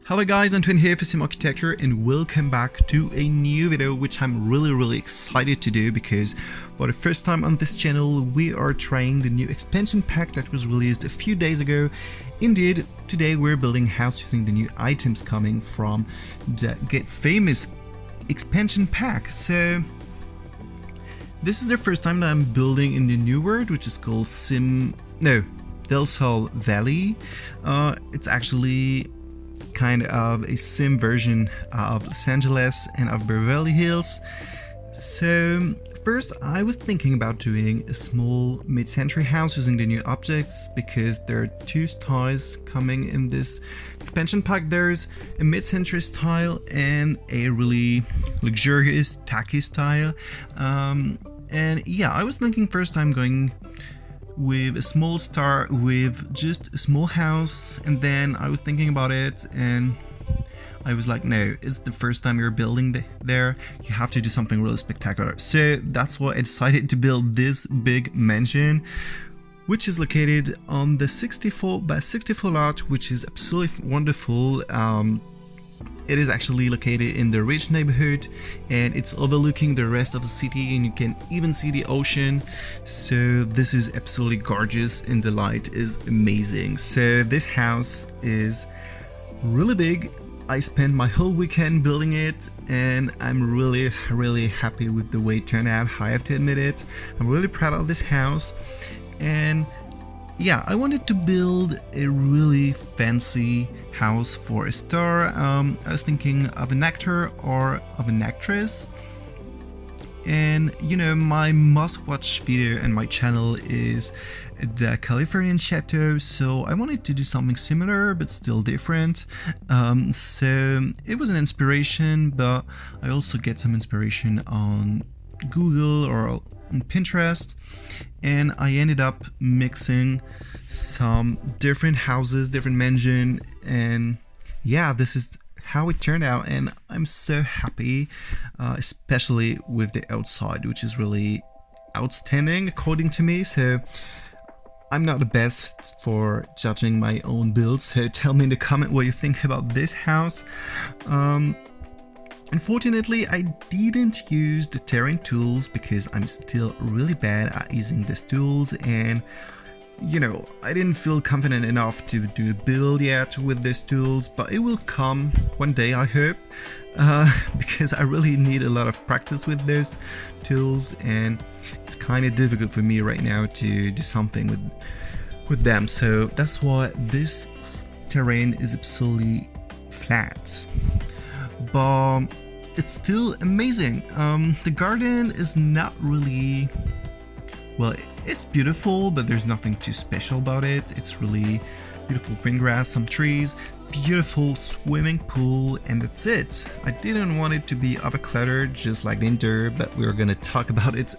Hello guys, Antoine here for Simarchitecture and welcome back to a new video which I'm really excited to do because for the first time on this channel we are trying the new expansion pack that was released a few days ago. Indeed, today we're building a house using the new items coming from the Get Famous expansion pack. So this is the first time that I'm building in the new world, which is called Del Sol Valley. It's actually kind of a sim version of Los Angeles and of Beverly Hills. So first I was thinking about doing a small mid-century house using the new objects because there are two styles coming in this expansion pack. There's a mid-century style and a really luxurious tacky style. And yeah, I was thinking first I'm going with a small start with just a small house, and then I was thinking about it and I was like, no, it's the first time you're building there, you have to do something really spectacular. So that's why I decided to build this big mansion, which is located on the 64 by 64 lot, which is absolutely wonderful. It is actually located in the rich neighborhood and it's overlooking the rest of the city, and you can even see the ocean. So this is absolutely gorgeous and the light is amazing. So this house is really big. I spent my whole weekend building it and I'm really happy with the way it turned out. I have to admit it. I'm really proud of this house. And yeah, I wanted to build a really fancy house for a star. I was thinking of an actor or of an actress. And you know, my must-watch video and my channel is the Californian Chateau, so I wanted to do something similar but still different. So it was an inspiration, but I also get some inspiration on Google or on Pinterest, and I ended up mixing some different houses, different mansions, and yeah, this is how it turned out, and I'm so happy, especially with the outside, which is really outstanding according to me. So I'm not the best for judging my own builds, so tell me in the comment what you think about this house. Unfortunately, I didn't use the terrain tools because I'm still really bad at using these tools, and you know, I didn't feel confident enough to do a build yet with these tools, but it will come one day, I hope, because I really need a lot of practice with those tools, and it's kind of difficult for me right now to do something with them. So that's why this terrain is absolutely flat. But it's still amazing. The garden is not really, well, it's beautiful, but there's nothing too special about it. It's really beautiful green grass, some trees, beautiful swimming pool, and that's it. I didn't want it to be overcluttered just like the interior, but we're gonna talk about it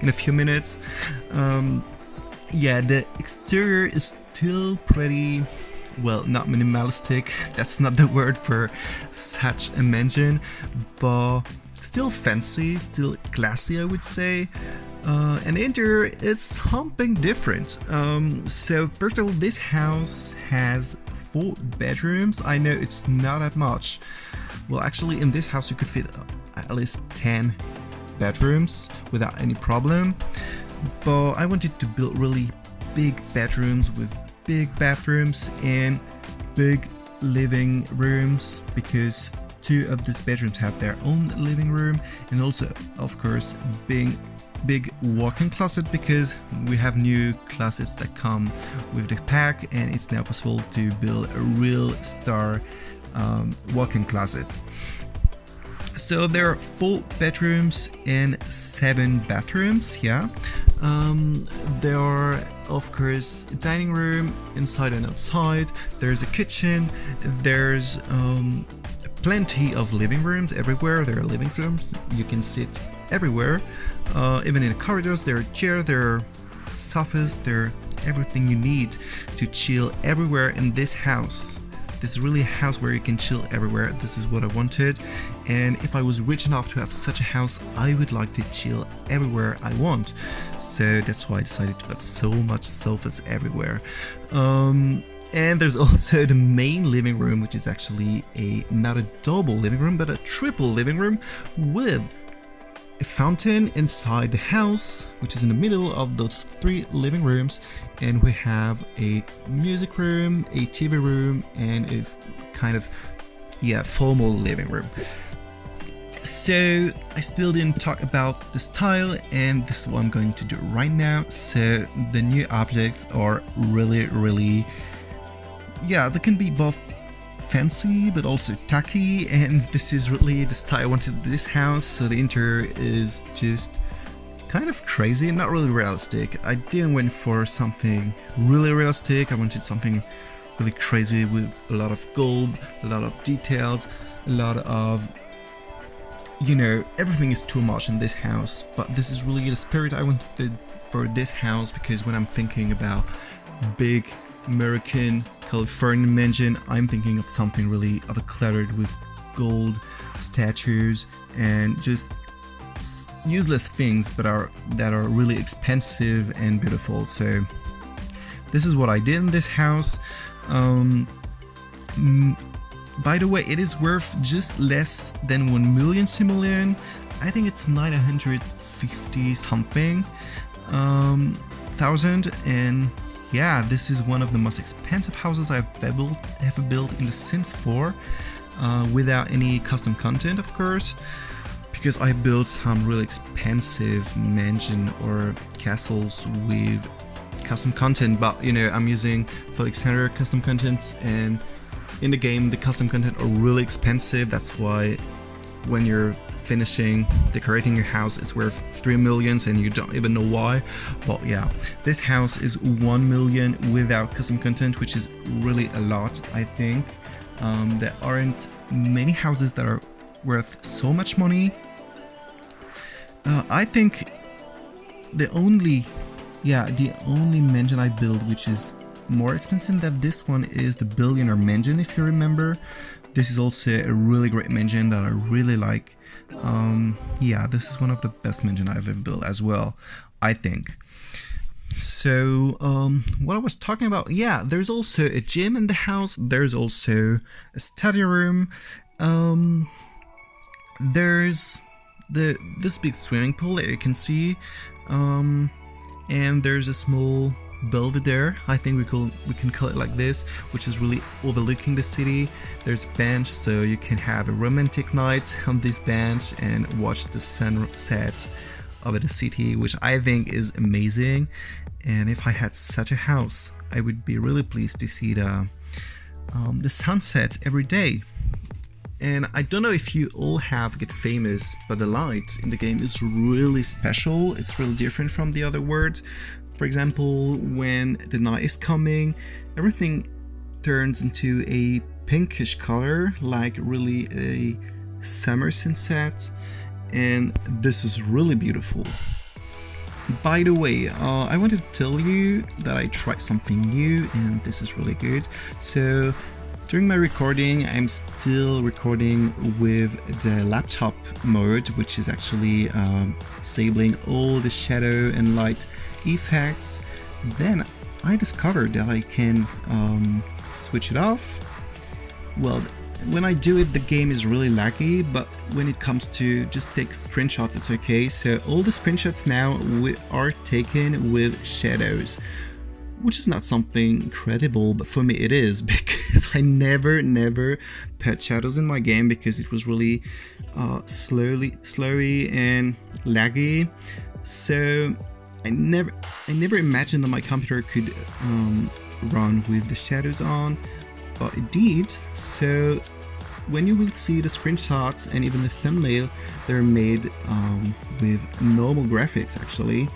in a few minutes. Yeah, the exterior is still pretty, well, not minimalistic, that's not the word for such a mansion, but still fancy, still classy, I would say. And the interior is something different. So first of all, this house has 4 bedrooms. I know it's not that much. Well, actually in this house you could fit at least 10 bedrooms without any problem. But I wanted to build really big bedrooms with big bathrooms and big living rooms, because 2 of these bedrooms have their own living room, and also of course big walk-in closet, because we have new closets that come with the pack, and it's now possible to build a real star walk-in closet. So there are 4 bedrooms and 7 bathrooms. Yeah, there are of course a dining room inside and outside. There's a kitchen. There's plenty of living rooms everywhere. There are living rooms, you can sit everywhere, even in the corridors. There are chairs, there are sofas, there are everything you need to chill everywhere in this house. This is really a house where you can chill everywhere. This is what I wanted, and if I was rich enough to have such a house, I would like to chill everywhere I want. So that's why I decided to put so much sofas everywhere. And there's also the main living room, which is actually not a double living room, but a triple living room with a fountain inside the house, which is in the middle of those 3 living rooms. And we have a music room, a TV room, and a kind of, formal living room. So I still didn't talk about the style, and this is what I'm going to do right now. So the new objects are really, they can be both fancy but also tacky, and this is really the style I wanted for this house. So the interior is just kind of crazy, not really realistic. I didn't went for something really realistic. I wanted something really crazy with a lot of gold, a lot of details, a lot of, everything is too much in this house. But this is really the spirit I wanted for this house, because when I'm thinking about big American Californian mansion, I'm thinking of something really cluttered with gold statues and just useless things that are really expensive and beautiful. So this is what I did in this house. By the way, it is worth just less than 1 million simoleon. I think it's 950 something thousand, and yeah, this is one of the most expensive houses I've ever built in The Sims 4, without any custom content, of course, because I built some really expensive mansion or castles with custom content, but I'm using Felix Center custom content, and in the game the custom content are really expensive. That's why when you're finishing decorating your house, it's worth 3 million and you don't even know why. But yeah, this house is 1 million without custom content, which is really a lot. I think there aren't many houses that are worth so much money. I think the only mansion I built which is more expensive than this one is the Billionaire Mansion, if you remember. This is also a really great mansion that I really like. This is one of the best mansion I've ever built as well, I think. So what I was talking about, there's also a gym in the house. There's also a study room. There's this big swimming pool that you can see, and there's a small belvedere, I think we can call it like this, which is really overlooking the city. There's a bench, so you can have a romantic night on this bench and watch the sunset over the city, which I think is amazing. And if I had such a house, I would be really pleased to see the sunset every day. And I don't know if you all have Get Famous, but the light in the game is really special. It's really different from the other words. For example, when the night is coming, everything turns into a pinkish color, like really a summer sunset, and this is really beautiful. By the way, I want to tell you that I tried something new, and this is really good. So during my recording, I'm still recording with the laptop mode, which is actually disabling all the shadow and light effects. Then I discovered that I can switch it off. Well, when I do it, the game is really laggy, but when it comes to just take screenshots, it's okay. So all the screenshots now are taken with shadows, which is not something incredible, but for me it is, because I never put shadows in my game because it was really slowy and laggy. So I never imagined that my computer could run with the shadows on, but it did. So when you will see the screenshots and even the thumbnail, they're made with normal graphics actually.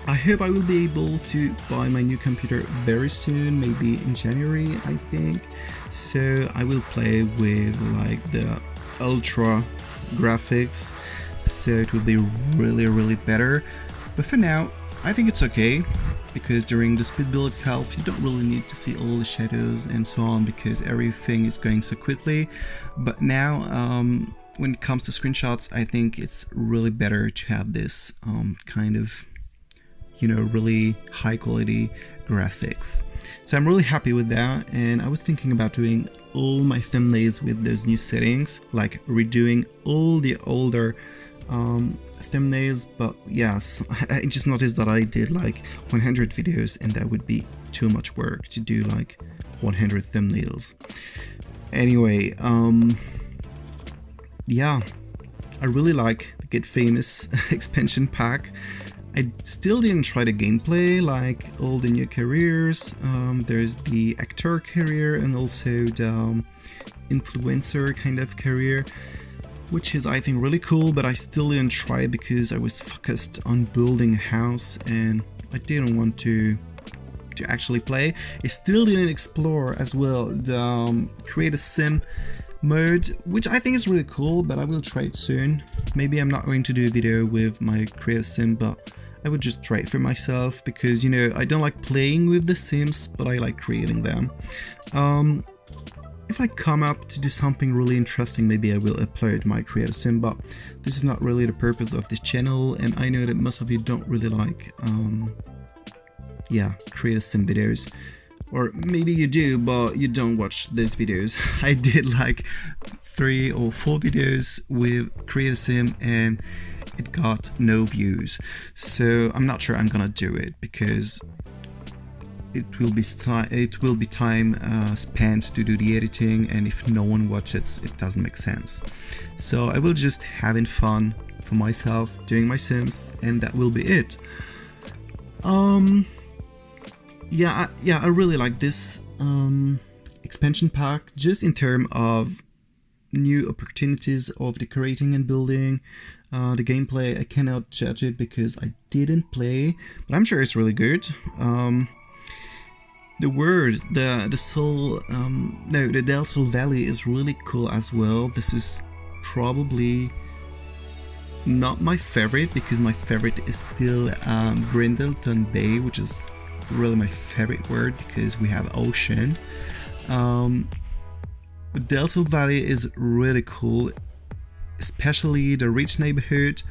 I hope I will be able to buy my new computer very soon, maybe in January, I think. So I will play with like the ultra graphics, so it will be really better. But for now, I think it's okay, because during the speed build itself, you don't really need to see all the shadows and so on, because everything is going so quickly. But now, when it comes to screenshots, I think it's really better to have this kind of, you know, really high quality graphics. So I'm really happy with that, and I was thinking about doing all my thumbnails with those new settings, like redoing all the older thumbnails. But yes, I just noticed that I did like 100 videos, and that would be too much work to do like 100 thumbnails. Anyway, yeah, I really like the Get Famous expansion pack. I still didn't try the gameplay, like all the new careers. There's the actor career and also the influencer kind of career, which is, I think, really cool, but I still didn't try because I was focused on building a house and I didn't want to actually play. I still didn't explore as well the create a sim mode, which I think is really cool, but I will try it soon. Maybe I'm not going to do a video with my create a sim, but I would just try it for myself because, you know, I don't like playing with the sims, but I like creating them. If I come up to do something really interesting, maybe I will upload my create a sim, but this is not really the purpose of this channel, and I know that most of you don't really like create a sim videos, or maybe you do but you don't watch those videos. I did like 3 or 4 videos with create a sim and it got no views, so I'm not sure I'm gonna do it because it will be time spent to do the editing, and if no one watches it doesn't make sense. So I will just having fun for myself doing my sims, and that will be it. I really like this expansion pack, just in terms of new opportunities of decorating and building. The gameplay, I cannot judge it because I didn't play, but I'm sure it's really good. The Del Sol Valley is really cool as well. This is probably not my favorite because my favorite is still Brindleton Bay, which is really my favorite word because we have ocean. But Del Sol Valley is really cool, especially the rich neighborhood.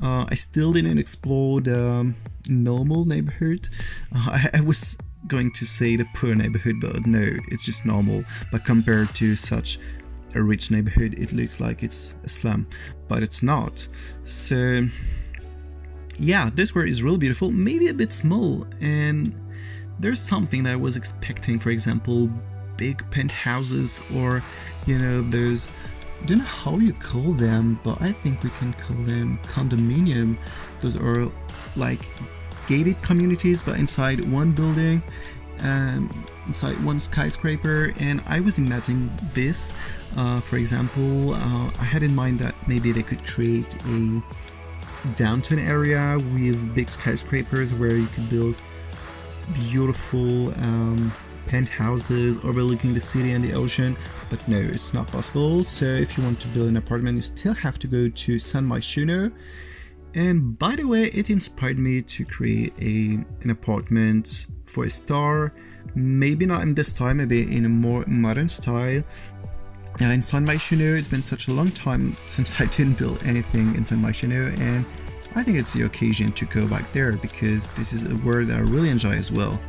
I still didn't explore the normal neighborhood. I was going to say the poor neighborhood, but no, it's just normal. But compared to such a rich neighborhood, it looks like it's a slum, but it's not. So yeah, this world is really beautiful, maybe a bit small, and there's something that I was expecting, for example, big penthouses, or, you know, those, I don't know how you call them, but I think we can call them condominium. Those are like gated communities, but inside one building, inside one skyscraper, and I was imagining this. For example, I had in mind that maybe they could create a downtown area with big skyscrapers where you could build beautiful penthouses overlooking the city and the ocean, but no, it's not possible. So if you want to build an apartment, you still have to go to Simarchitecture. And by the way, it inspired me to create an apartment for a star, maybe not in this style, maybe in a more modern style. In Simarchitecture, it's been such a long time since I didn't build anything in Simarchitecture, and I think it's the occasion to go back there because this is a world that I really enjoy as well.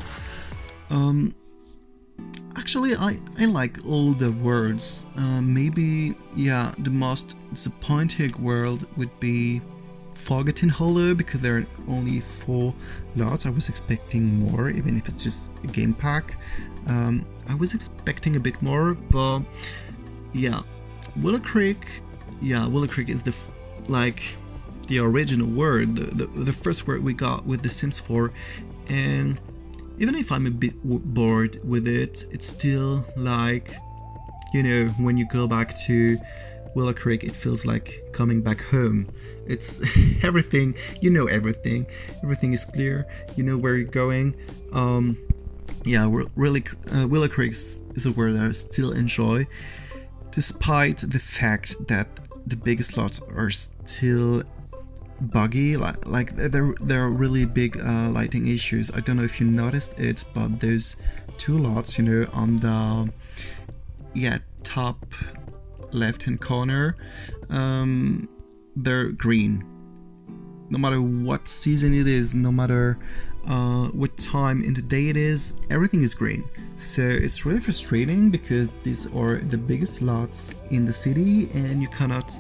Actually, I like all the worlds. Maybe, yeah, the most disappointing world would be Forgotten Hollow because there are only 4 lots. I was expecting more, even if it's just a game pack. I was expecting a bit more, but yeah, Willow Creek is the original word, the first word we got with The Sims 4, and even if I'm a bit bored with it, it's still like, you know, when you go back to Willow Creek, it feels like coming back home. It's everything, you know, everything is clear, you know where you're going. Yeah, Willow Creek is a word that I still enjoy, despite the fact that the biggest lots are still buggy, like there are really big lighting issues. I don't know if you noticed it, but those 2 lots, you know, on the top left hand corner, they're green. no matter what season it is, no matter what time in the day it is, everything is green. So it's really frustrating because these are the biggest lots in the city and you cannot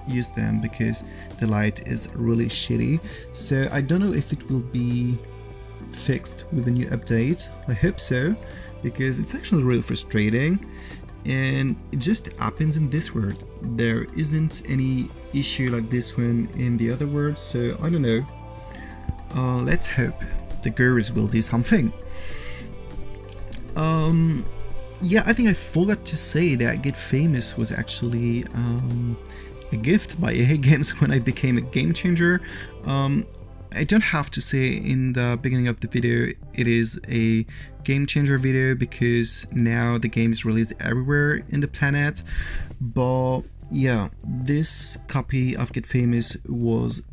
use them because the light is really shitty. So I don't know if it will be fixed with the new update. I hope so, because it's actually really frustrating, and it just happens in this world. There isn't any issue like this one in the other world, so I don't know. Let's hope the girls will do something. Yeah, I think I forgot to say that Get Famous was actually a gift by EA Games when I became a game changer. I don't have to say in the beginning of the video it is a game changer video because now the game is released everywhere in the planet. But yeah, this copy of Get Famous was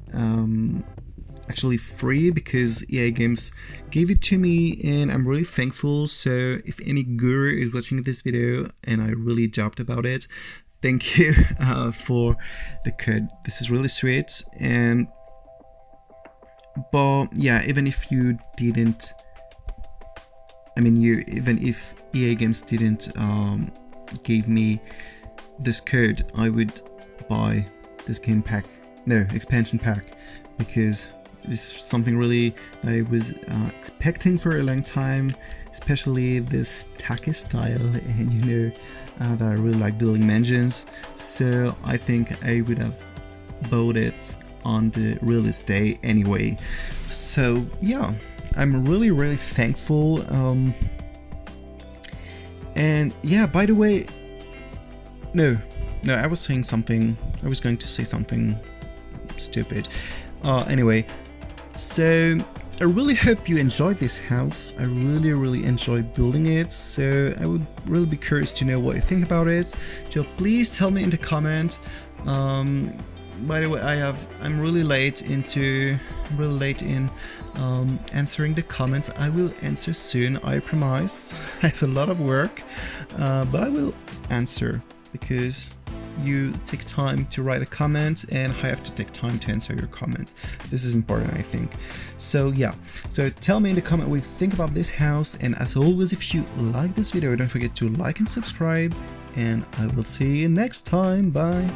actually free because EA Games gave it to me, and I'm really thankful. So if any guru is watching this video and I really joked about it, thank you for the code. This is really sweet. And but yeah, even if you didn't, I mean, even if EA Games didn't give me this code, I would buy this expansion pack, because it's something really I was expecting for a long time, especially this tacky style, and you know that I really like building mansions, so I think I would have bought it on the release day anyway. So yeah, I'm really thankful. And yeah, by the way, no, I was saying something, I was going to say something stupid. Anyway, so I really hope you enjoyed this house. I really enjoyed building it, so I would really be curious to know what you think about it. So please tell me in the comment. By the way, I'm really late in answering the comments. I will answer soon, I promise. I have a lot of work, but I will answer because you take time to write a comment and I have to take time to answer your comments. This is important, I think. So yeah, so tell me in the comment what you think about this house, and as always, if you like this video, don't forget to like and subscribe, and I will see you next time. Bye.